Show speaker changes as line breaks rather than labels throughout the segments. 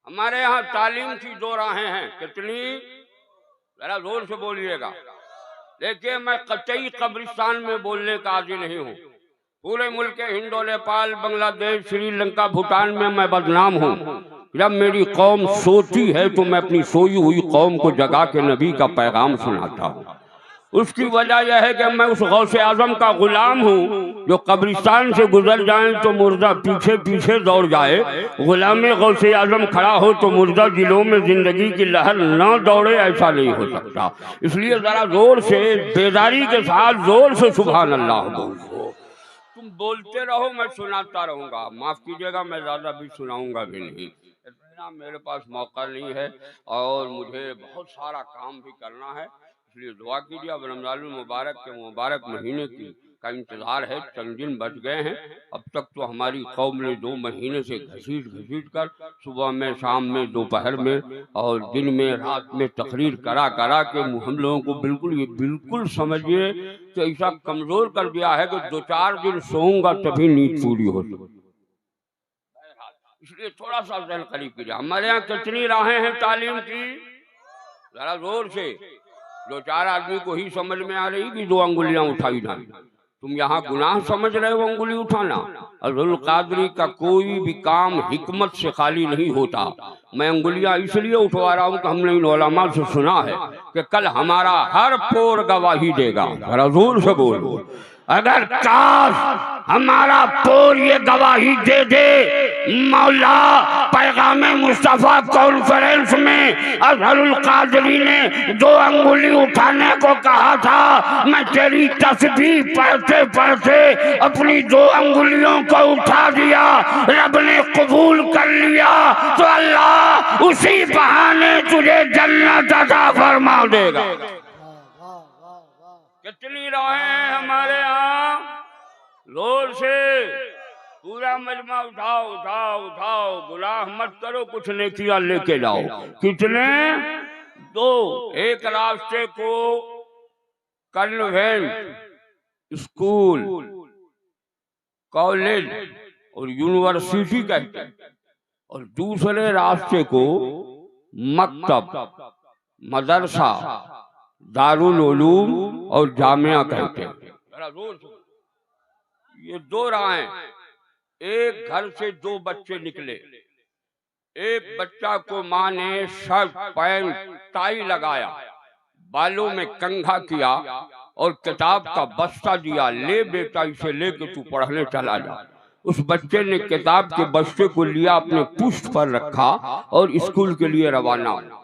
हमारे यहाँ तालीम की दो राहें हैं। कितनी? जरा जोर से बोलिएगा। देखिए, मैं कतई कब्रिस्तान में बोलने का आदी नहीं हूँ। पूरे मुल्क हिंदो, नेपाल, बांग्लादेश, श्रीलंका, भूटान में मैं बदनाम हूँ। जब मेरी कौम सोती है तो मैं अपनी सोई हुई कौम को जगा के नबी का पैगाम सुनाता हूँ। उसकी वजह यह है कि मैं उस गौसे आजम का गुलाम हूँ जो कब्रिस्तान से गुजर जाए तो मुर्दा पीछे पीछे दौड़ जाए। गुलाम गौसे आजम खड़ा हो तो मुर्दा दिलों में जिंदगी की लहर ना दौड़े, ऐसा नहीं हो सकता। इसलिए जरा जोर से, बेदारी के साथ जोर से सुभान अल्लाह बोलो। तुम बोलते रहो, मैं सुनाता रहूंगा। माफ कीजिएगा, मैं ज्यादा भी सुनाऊंगा भी नहीं, इतना मेरे पास मौका नहीं है और मुझे बहुत सारा काम भी करना है। इसलिए दुआ कीजिए। अब रमजान मुबारक के मुबारक महीने का इंतजार है। चंद दिन बच गए हैं। अब तक तो हमारी कौम ने 2 महीने से घसीट घसीट कर सुबह में, शाम में, दोपहर में और दिन में, रात में तकरीर करा करा के हम लोगों को बिल्कुल समझिए कि ऐसा कमजोर कर दिया है कि 2-4 दिन सोऊंगा तभी नींद पूरी हो सकती। इसलिए थोड़ा सा जहन करीब कीजिए। हमारे यहाँ कितनी राहें हैं तालीम की? जरा जोर से। 2-4 आदमी को ही समझ में आ रही कि 2 अंगुलियां उठाई जाए। तुम यहाँ गुनाह समझ रहे हो अंगुली उठाना। अब्दुल कादरी का कोई भी काम हिकमत से खाली नहीं होता। मैं अंगुलियां इसलिए उठवा रहा हूँ कि हमने इन उलमा से सुना है कि कल हमारा हर पोर गवाही देगा। जरा जोर से बोलो। अगर काश हमारा पोर ये गवाही दे दे, मौला पैगामे मुस्तफा कॉन्फ्रेंस में अजहरुल कादरी ने 2 अंगुली उठाने को कहा था। मैं तेरी तस्बीह पढ़ते पढ़ते अपनी 2 अंगुलियों को उठा दिया, रब ने कबूल कर लिया तो अल्लाह उसी बहाने तुझे जन्नत अता फरमा देगा। कितनी राहें हैं हमारे यहाँ? जोर से पूरा मजमा उठाओ उठाओ उठाओ। गुनाह मत करो, कुछ नेकियां लेके जाओ। कितने? 2। एक रास्ते को कन्वेंट, स्कूल, कॉलेज और यूनिवर्सिटी कहते हैं और दूसरे रास्ते को मकतब, मदरसा, दारुल उलूम और जामिया कहते हैं। ये 2 राहें। एक घर से 2 बच्चे निकले। एक बच्चा को माँ ने शर्ट, पैंट, टाई लगाया, बालों में कंघा किया और किताब का बस्ता दिया, ले बेटा इसे लेके तू पढ़ने चला जा। उस बच्चे ने किताब के बस्ते को लिया, अपने पुष्ट पर रखा और स्कूल के लिए रवाना हुआ।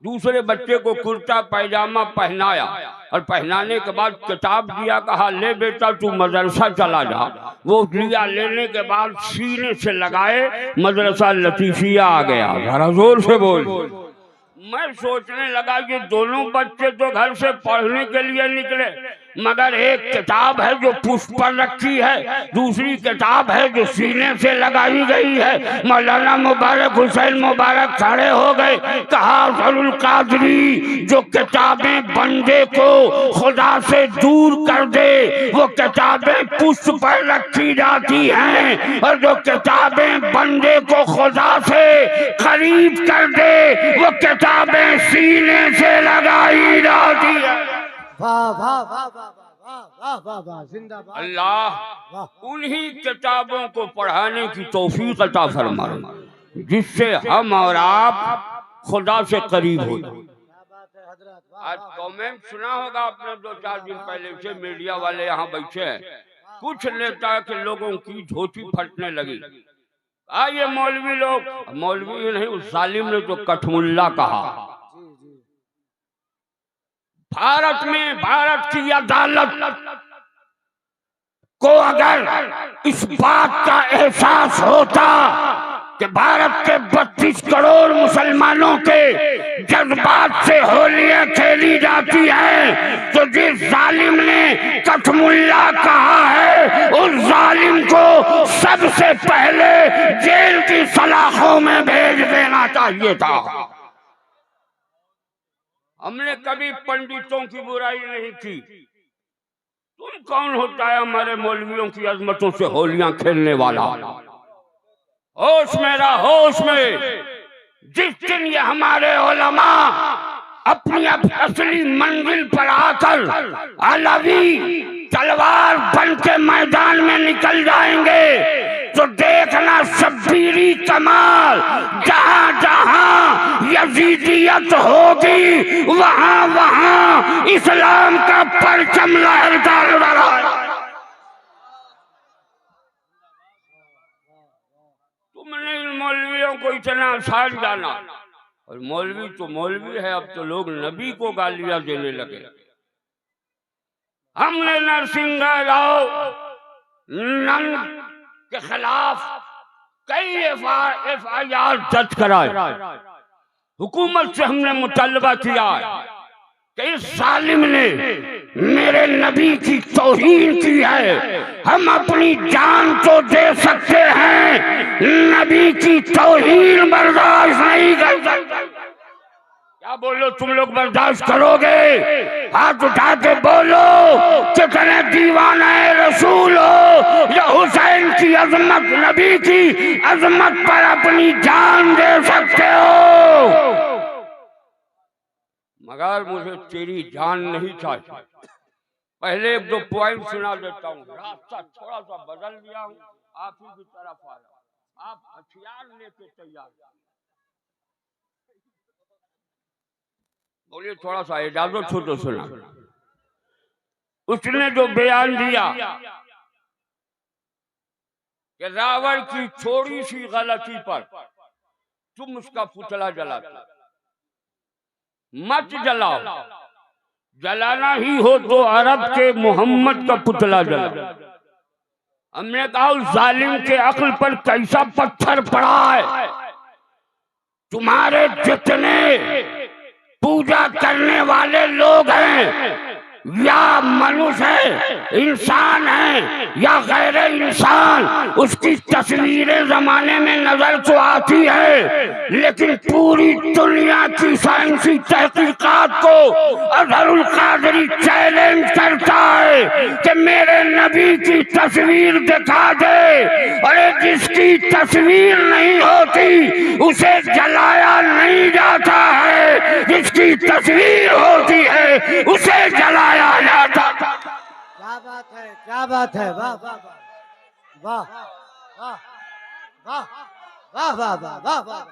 दूसरे बच्चे को कुर्ता पैजामा पहनाया और पहनाने के बाद किताब दिया, कहा ले बेटा तू मदरसा चला जा। वो लिया, लेने के बाद सीने से लगाए मदरसा लतीफिया आ गया। जरा जोर से बोल। मैं सोचने लगा कि दोनों बच्चे तो घर से पढ़ने के लिए निकले, मगर एक किताब है जो पुष्प पर रखी है, दूसरी किताब है जो सीने से लगाई गई है। मौलाना मुबारक हुसैन मुबारक खड़े हो गए, कहा अजहरुल कादरी जो किताबें बंदे को खुदा से दूर कर दे वो किताबें पुष्प पर रखी जाती हैं, और जो किताबें बंदे को खुदा से करीब कर दे वो किताबें सीने से लगाई जाती है।
वाह वाह वाह वाह वाह वाह वाह, जिंदाबाद।
अल्लाह उन्हीं किताबों को पढ़ाने की तौफीक अता फरमाए जिससे हम और आप खुदा से करीब हो। आज कमेंट सुना होगा आपने 2-4 दिन पहले से, मीडिया वाले यहाँ बैठे हैं। कुछ नेता के लोगों की धोती फटने लगी। ये मौलवी लोग, मौलवी नहीं, उस जालिम ने तो कठमुल्ला कहा। भारत में भारत की अदालत को अगर इस बात का एहसास होता कि भारत के 32 करोड़ मुसलमानों के जज्बात से होलियां खेली जाती हैं, तो जिस जालिम ने कठमुल्ला कहा है उस जालिम को सबसे पहले जेल की सलाखों में भेज देना चाहिए था। हमने कभी पंडितों की बुराई नहीं की। तुम कौन होता है हमारे मौलवियों की अजमतों से होलियां खेलने वाला? होश में रहा, होश में। जिस दिन ये हमारे उलमा अपनी असली मंजिल पर आकर अलवी तलवार बन के मैदान में निकल जाएंगे तो देखना शब्बीरी कमाल, जहां जहां यजीदियत होगी वहां वहां इस्लाम का परचम लहरता रहा। तुमने इन मौलवियों को इतना साथ जाना, और मौलवी तो मौलवी है, अब तो लोग नबी को गालियां देने लगे। हमने नरसिंह राव नंद के खिलाफ कई FIR दर्ज कराए। हुकूमत से हमने मुतालबा किया कि इस सालिम ने मेरे नबी की तौहीन की है, हम अपनी जान तो दे सकते हैं, नबी की तौहीन बर्दाश्त नहीं कर सकते। क्या बोलो तुम लोग बर्दाश्त करोगे? हाथ उठा के बोलो, कितने दीवाना रसूल हो या हुसैन की अजमत, नबी की अजमत पर अपनी जान दे सकते हो। मगर मुझे तेरी जान नहीं चाहिए। पहले 1-2 पॉइंट सुना देता हूँ, रास्ता थोड़ा सा बदल दिया हूँ, आप ही की तरफ आ रहा हूँ, आप हथियार लेके तैयार। बोलिए थोड़ा सा इजाजत हो तो सुना। उसने जो बयान दिया कि रावण की थोड़ी सी गलती पर तुम उसका पुतला जलाते, मत जलाओ, जलाना ही हो तो अरब के मोहम्मद का पुतला जलाओ। हमने कहा उस जालिम के अक्ल पर कैसा पत्थर पड़ा है। तुम्हारे जितने पूजा करने वाले लोग हैं, या मनुष्य है, इंसान है या गैर इंसान, उसकी तस्वीरें जमाने में नजर तो आती है, लेकिन पूरी दुनिया की साइंसी तहकीकात को अजहरुल कादरी चैलेंज करता है कि मेरे नबी की तस्वीर दिखा दे। अरे जिसकी तस्वीर नहीं होती उसे जलाया नहीं जाता है, जिसकी तस्वीर होती है उसे जलाया जाता।
क्या बात है, क्या बात है, वाह वाह वाह वाह वाह वाह वाह वाह वाह वाह,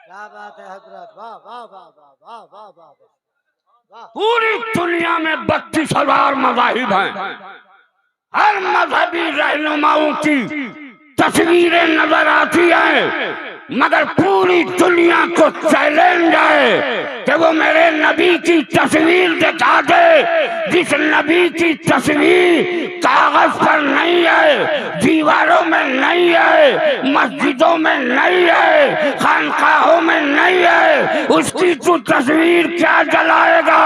क्या बात है हजरत, वाह वाह वाह वाह वाह वाह वाह वाह।
पूरी दुनिया में 32,000 मज़ाहिब हैं, हर मजहबी रहनुमाओं की तस्वीरें नजर आती हैं, मगर पूरी दुनिया को चैलेंज है कि वो मेरे नबी की तस्वीर दिखा दे, जिस नबी की तस्वीर कागज पर नहीं है, दीवारों में नहीं है, मस्जिदों में नहीं है, खानकाहों में नहीं है, उसकी तू तस्वीर क्या जलाएगा?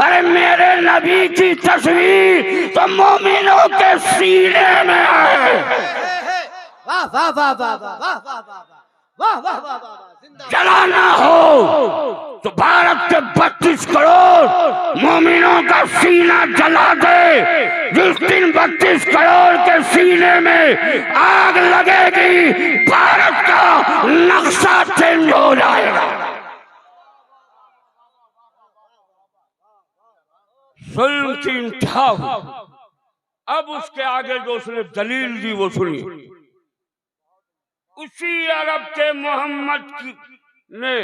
अरे मेरे नबी की तस्वीर तो मोमिनों के सीने में है।
वाह वाह वाह वाह वाह वाह वाह वाह वाह वाह वाह।
जलाना हो तो भारत के 32 करोड़ मोमिनों का सीना जला दे। जिस दिन 32 करोड़ के सीने में आग लगेगी, भारत का नक्शा चेंज हो जाएगा। जुल्म की इंतहा हुई। अब उसके आगे जो उसने दलील दी वो सुनिए। उसी अरब के मोहम्मद ने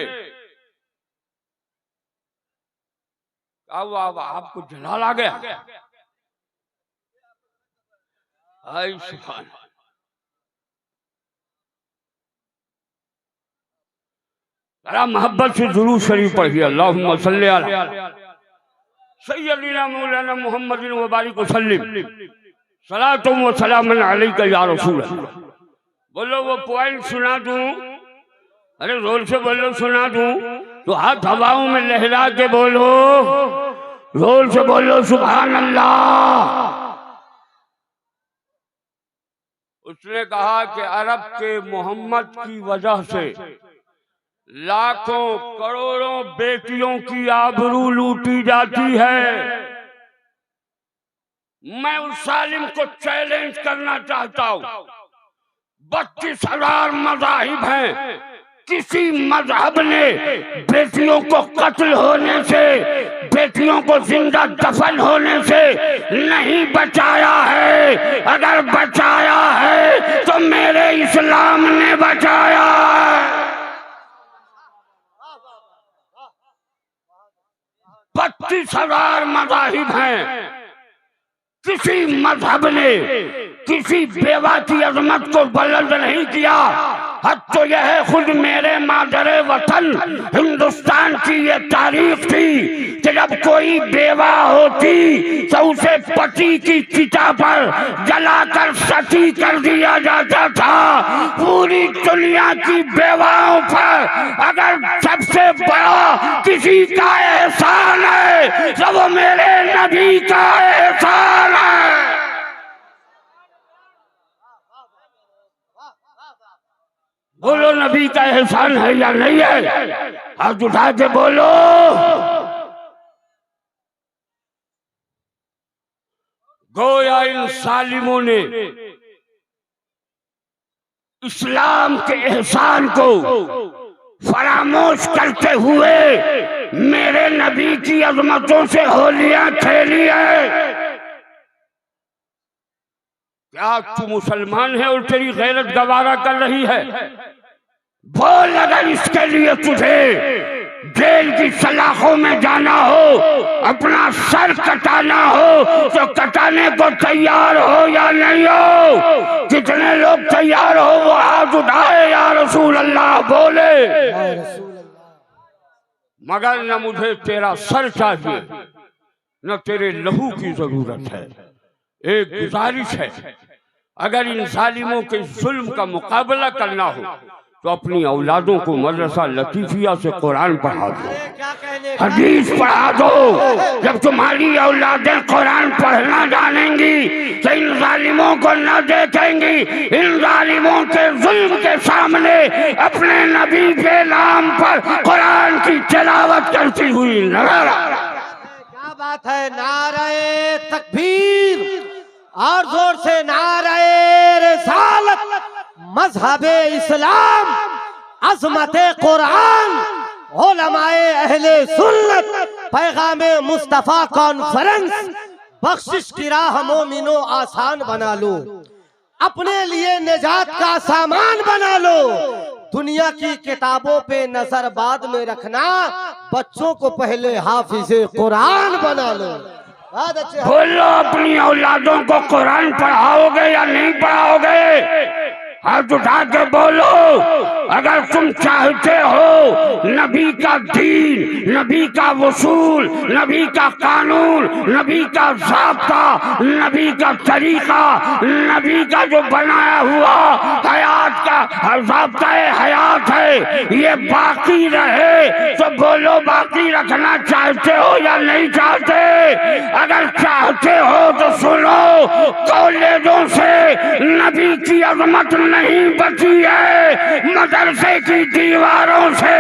आपको जलाल आ गया। हाय सुभान। जरा मोहब्बत से दुरूद शरीफ पढ़िए। अल्लाहुम्मा सल्ली अला सय्यदना मौलाना मुहम्मदिन व बारिक वसल्लिम सलातुम व सलामुन अलैका या रसूल। बोलो वो पॉइंट सुना दूं? अरे जोर से बोलो, सुना दूं तो हाथ हवाओं में लहरा के बोलो, जोर से बोलो सुभान अल्लाह। उसने कहा कि अरब के मोहम्मद की वजह से लाखों करोड़ों बेटियों की आबरू लूटी जाती है। मैं उस सालिम को चैलेंज करना चाहता हूं, 32,000 मज़ाहिब हैं, किसी मजहब ने बेटियों को कत्ल होने से, बेटियों को जिंदा दफन होने से नहीं बचाया है। अगर बचाया है तो मेरे इस्लाम ने बचाया है। 32,000 मज़ाहिब हैं, किसी मजहब ने किसी बेवा की अजमत को बुलंद नहीं किया। हद तो यह है, खुद मेरे मादरे वतन हिंदुस्तान की ये तारीख थी कि जब कोई बेवा होती तो उसे पति की चिता पर जलाकर सती कर दिया जाता था। पूरी दुनिया की बेवाओं पर अगर सबसे बड़ा किसी का एहसान है तो वो मेरे नबी का एहसान है। बोलो, नबी का एहसान है या नहीं है? हाथ उठा के बोलो। गोया इन सालिमों ने इस्लाम के एहसान को फरामोश करते हुए मेरे नबी की अजमतों से होलियां खेली है। क्या तू मुसलमान है और तेरी गैरत गवारा कर रही है? बोल, अगर इसके लिए तुझे जेल की सलाखों में जाना हो, अपना सर कटाना हो, तो कटाने को तैयार हो या नहीं हो? कितने लोग तैयार हो वो हाथ उठाए, या रसूल अल्लाह बोले। मगर न मुझे तेरा सर चाहिए न तेरे लहू की जरूरत है। एक गुजारिश है, अगर इन जालिमों के जुल्म का मुकाबला करना हो तो अपनी औलादों को मदरसा लतीफिया से कुरान पढ़ा दो, हदीस पढ़ा दो। जब तुम्हारी औलादें कुरान पढ़ना जानेंगी तो इन जालिमों को न देखेंगी। इन जालिमों के जुल्म के सामने अपने नबी के नाम पर कुरान की तिलावत करती हुई नजर आ रहा।
क्या बात है, नारे तकबीर और जोर से नारे रिसालत, मजहबे इस्लाम, अज़मते कुरान, उलमाए अहले सुन्नत, पैगामे मुस्तफा कॉन्फ्रेंस। बख्शिश की राह मोमिनो आसान बना लो, अपने लिए निजात का सामान बना लो। दुनिया की किताबों पे नजर बाद में रखना, बच्चों को पहले हाफिज़े कुरान बना लो।
बोलो, अपनी औलादों को कुरान पढ़ाओगे या नहीं पढ़ाओगे? हाथ उठा के बोलो। अगर तुम चाहते हो नबी का दीन, नबी का वसूल, नबी का कानून, नबी का ज़ाब्ता, नबी का तरीका, नबी का जो बनाया हुआ हयात का ज़ाब्ता हयात है, ये बाकी रहे, तो बोलो, बाकी रखना चाहते हो या नहीं चाहते? अगर चाहते हो तो सुनो, कॉलेजों से नबी की अजमत नहीं बची है, मदरसे की दीवारों से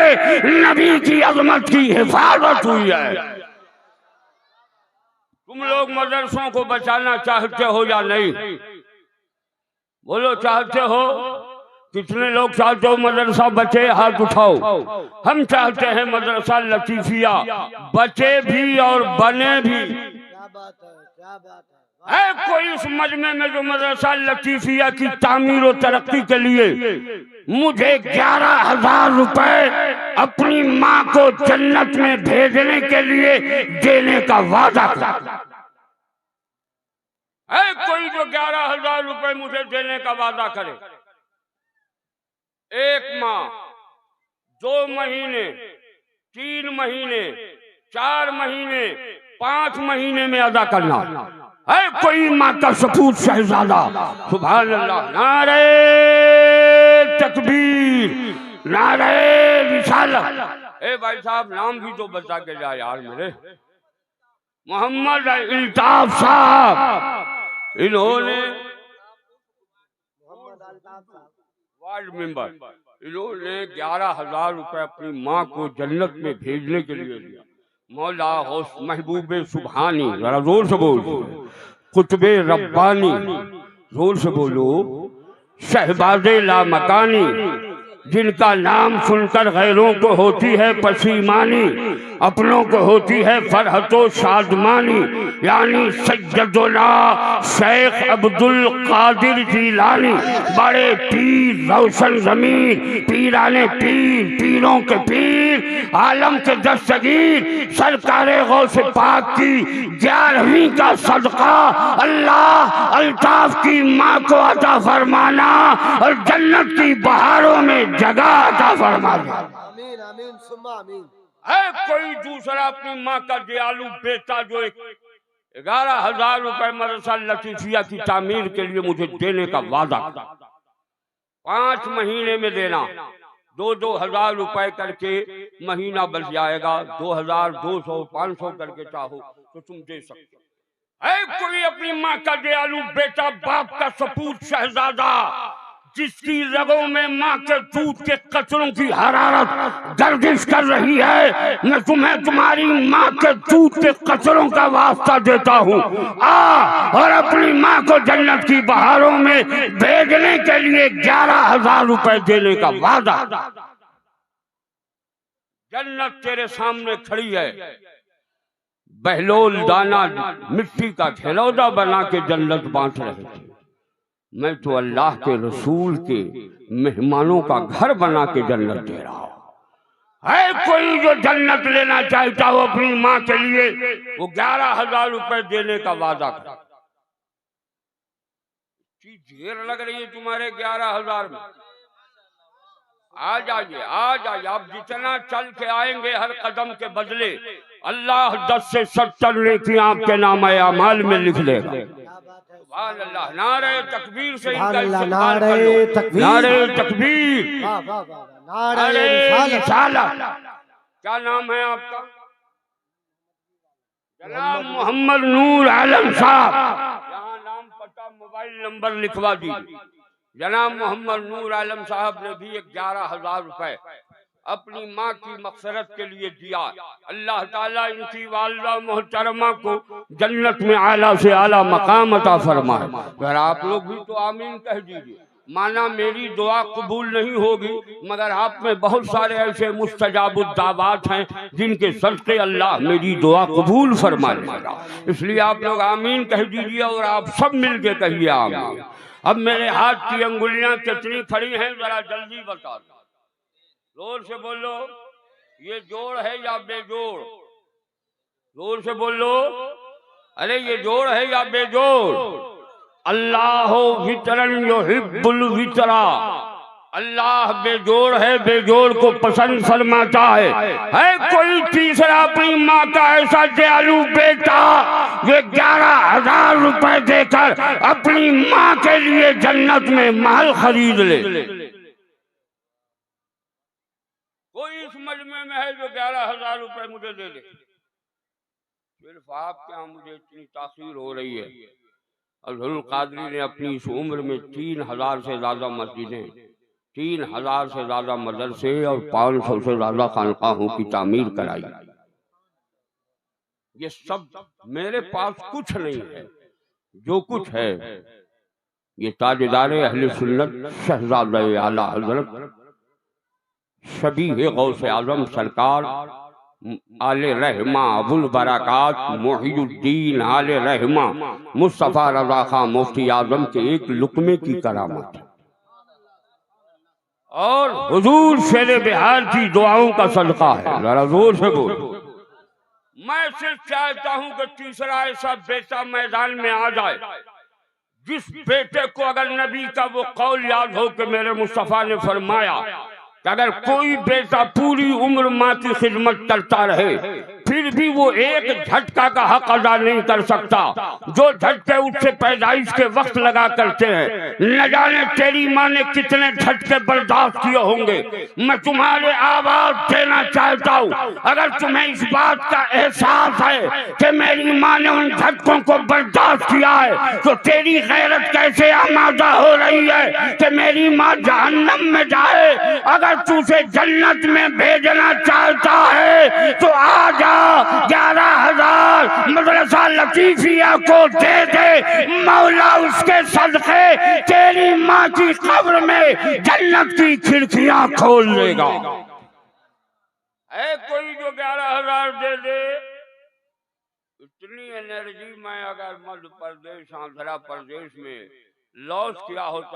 नबी की अजमत की हिफाजत हुई है। तुम लोग मदरसों को बचाना चाहते हो या नहीं? बोलो, चाहते हो? कितने लोग चाहते हो मदरसा बचे? हाथ उठाओ। हम चाहते हैं मदरसा लतीफिया बचे भी और बने भी।
क्या बात है, क्या बात है।
है कोई इस मजमे में जो मदरसा लतीफिया की तामीर और तरक्की के लिए मुझे 11,000 रुपए अपनी माँ को जन्नत में भेजने के लिए देने का वादा करता है? कोई जो 11,000 रुपए मुझे देने का वादा करे? एक माह, 2 महीने, 3 महीने, 4 महीने, 5 महीने में अदा करना है? कोई माँ का सपूत शहजादा? सुभान अल्लाह। नारे तकबीर, नारे रिसालत। ए भाई साहब, नाम भी तो बता के जा यार मेरे। मोहम्मद अल्ताफ साहब, इन्होंने वार्ड मेंबर, इन्होंने 11,000 रुपए अपनी माँ को जन्नत में भेजने के लिए दिया। मौला गौस महबूबे सुबहानी, जरा जोर से बोल। कुतुबे रब्बानी, जोर से बोलो। शहबाज़े लामकानी, जिनका नाम सुनकर गैरों को होती है पसीमानी, अपनों को होती है फरहतो शादमानी, यानी सैयदुना शेख अब्दुल कादिर जिलानी, बड़े पीर रोशन ज़मीर, पीराने पीर, पीरों के पीर, आलम के दस्तगीर, सरकारे गौस पाक की 11वीं का सदका अल्लाह अल्ताफ की माँ को अता फरमाना और जन्नत की बहारों में जगह अता फरमा दे।
आमीन आमीन सुम्मा आमीन।
है कोई दूसरा अपनी माँ का दयालु बेटा जो 11,000 रुपए मदरसा लतीफिया की तामीर के लिए मुझे देने का वादा, 5 महीने में देना, 2-2 हजार रुपए करके महीना बच जाएगा, 2,000, 200, 500 करके चाहो तो तुम दे सकते हो। है कोई अपनी माँ का दयालु बेटा, बाप का सपूत शहजादा, जिसकी रगों में माँ के दूध के कचरों की हरारत गर्दिश कर रही है, मैं तुम्हें तुम्हारी माँ के दूध के कचरों का वास्ता देता हूँ, आ और अपनी माँ को जन्नत की बहारों में भेजने के लिए 11,000 रुपए देने का वादा। जन्नत तेरे सामने खड़ी है, बहलोल दाना मिट्टी का खिलौना बना के जन्नत बांट रहे थे, मैं तो अल्लाह के रसूल के मेहमानों का घर बना के जन्नत दे रहा हूं। है कोई जो जन्नत लेना चाहता हो अपनी माँ के लिए, वो 11,000 रुपए देने का वादा कर। ढेर लग रही है तुम्हारे 11,000 में, आ जाइए आ जाइए। आप जितना चल के आएंगे हर कदम के बदले अल्लाह 10 से 70 नेकी आपके नाम अमाल में लिख लेगा। अल्लाह, नारे तकबीर से इनका इस्तेमाल कर लो। नारे तकबीर, नारे रिसालत। क्या नाम है आपका? जनाब मोहम्मद नूर आलम साहब, यहाँ नाम पता मोबाइल नंबर लिखवा दीजिए। जनाब मोहम्मद नूर आलम साहब ने भी 11,000 रुपए अपनी माँ की मग़फ़िरत के लिए दिया। अल्लाह ताला इनकी वालिदा मोहतरमा को जन्नत में आला से आला मकाम अता फरमाए। अगर आप लोग भी तो आमीन कह दीजिए। माना मेरी दुआ कबूल नहीं होगी, मगर आप में बहुत सारे ऐसे मुस्तजाबुद दावात हैं जिनके सदक़े अल्लाह मेरी दुआ कबूल फरमा लेगा। इसलिए आप लोग आमीन कह दीजिए और आप सब मिल के कहिए आमीन। अब मेरे हाथ की अंगुलियां कितनी खड़ी हैं जरा जल्दी बता दो, जोर से बोलो। ये जोड़ है या बेजोड़? जोर से बोलो। अरे ये जोड़ है या बेजोड़? अल्लाह वितरन युहिब्बुल वितरा, अल्लाह बेजोड़ है, बेजोड़ को पसंद फरमाता है कोई तीसरा अपनी माँ का ऐसा दयालु बेटा वे 11,000 रुपए देकर अपनी माँ के लिए जन्नत में महल खरीद ले? कोई इस मजमे में है जो 11,000 रुपए मुझे दे दे? सिर्फ आप क्या, मुझे इतनी तासीर हो रही है। अब्दुल कादरी ने अपनी इस उम्र में 3,000 से ज्यादा मस्जिदें, 3,000 से ज्यादा मदरसे और 500 से ज्यादा खानकाहों की तामीर कराई। ये सब मेरे पास कुछ नहीं है, जो कुछ है ये ताजदार अहले सुन्नत शहजादा आला हजरत शबीह गौसे आजम सरकार आले रहमा अबुल बरकात मोहियुद्दीन आले रहमा मुस्तफ़ा रज़ा खां मुफ्ती आजम के एक लुकमे की करामत है और हुजूर शेरे बिहार की दुआओं का सदका है। जरा जोर से बोल। मैं सिर्फ चाहता हूं कि तीसरा ऐसा बेटा मैदान में आ जाए जिस बेटे को अगर नबी का वो कौल याद हो कि मेरे मुस्तफ़ा ने फरमाया कि अगर कोई बेटा पूरी उम्र माँ की खिदमत करता रहे फिर भी वो एक झटका का हक अदा नहीं कर सकता जो झटके उससे पैदाइश के वक्त लगा करते हैं। न जाने तेरी माँ ने कितने झटके बर्दाश्त किए होंगे। मैं तुम्हारे आवाज देना चाहता हूँ, अगर तुम्हें इस बात का एहसास है कि मेरी माँ ने उन झटकों को बर्दाश्त किया है तो तेरी गैरत कैसे आमादा हो रही है कि मेरी माँ जहन्नम में जाए अगर तू उसे जन्नत में भेजना चाहता है तो आ जा, 11,000 मदरसा लतीफिया को दे दे, मौला उसके सदके तेरी माँ की कब्र में जन्नत की खिड़कियां खोल देगा। है कोई जो 11,000 दे दे? इतनी एनर्जी मैं अगर मध्य प्रदेश आंध्र प्रदेश में लॉस किया होता